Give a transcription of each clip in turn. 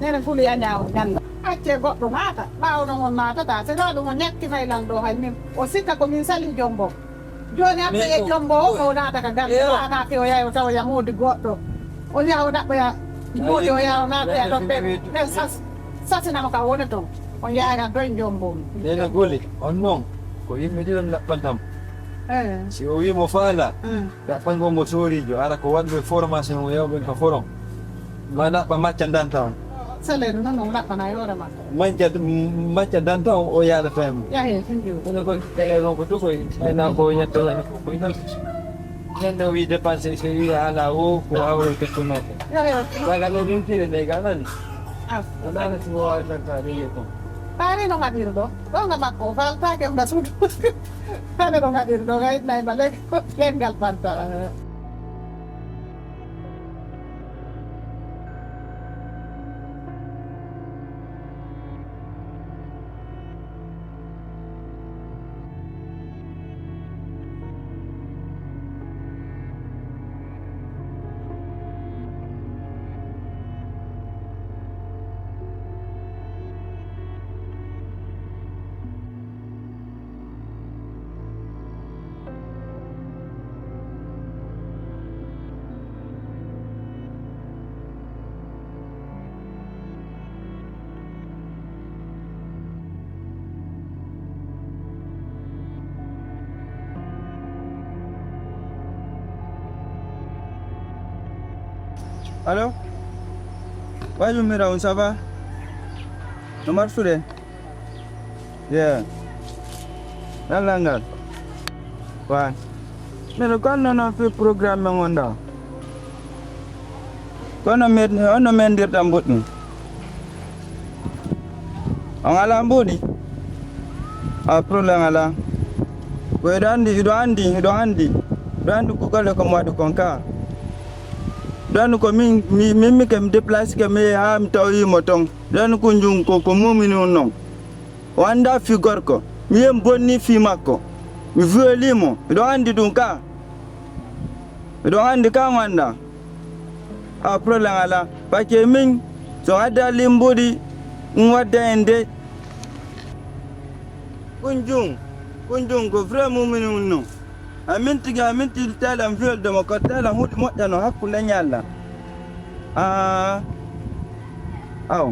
nena kuliah nyaw nyanda acce goɗɗo naata ɓawno on naatata so tawa ɗum o ñakki faylan ɗo hay min o sikka komin sali jombo joni aɓe e jombo o naata ka gal anake o yaha o tawa yahudi goɗɗo o yaha o ɗaɓɓoya mbuuɗi o yaha o naatoya ɗon ɓe sasinama ka woni toon on yahagan toye jombo nena gole on noon ko yimɓe ɗiɗon ɗaɓɓantam si o wimo faala ɗaɓɓan go mo sorijo ara ko waɗɓe formation o yawɓen ko forom ma ɗaɓɓa macca danta on salaire noon on ɗaɓɓana hoore ma macca danta on o yaɗa faymo yahe finjum kono ko tele ɗon ko tukoy ayna ko ñettoɗani koy tan ñande o wi dépensé so wi ala o ko awre kettunoke yahe waga ɗo rimtire ɗe ga nani o ɗana simo wawi tanta rewi kon ɓaari no gaɗiri ɗo ɗonga makko faltake mba suudu tane ɗo gaɗiri ɗo gayitnayma leggal fanta Allô? Ouais, je me rends, ça va? No marche today? Yeah. Nalangal. Why? Pero kono no fi programme ngonda. Kono mendir tambut ni. Ang alam budi. Apro lang ala. Ko ido andi ku kala ko madu konka. Dan ko min kem déplace ke me ha mi tawi motong dan ko njung ko mumini non wanda fi gorko mi yem bonni fi makko mi velimo do andi dum ka do andi ka wanda a problème ala pake min so ada limbudi ngwadda ende kunjung ko vraiment mumini non aminti talam fel de ko talam hudi moƴƴano hakkude ñalla aw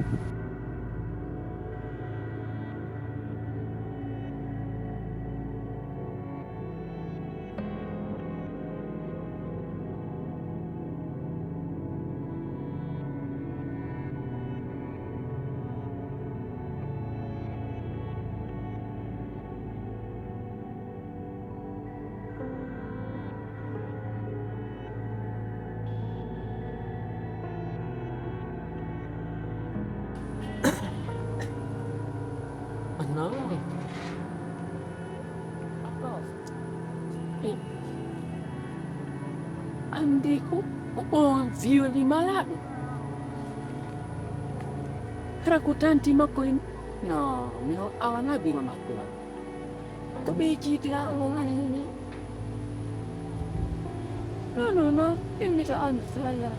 No. Andi ko view ni malado. Trakutanti makoin. No, awana bi mamako. Tabi kita ngani. No. Ini tak ansaya.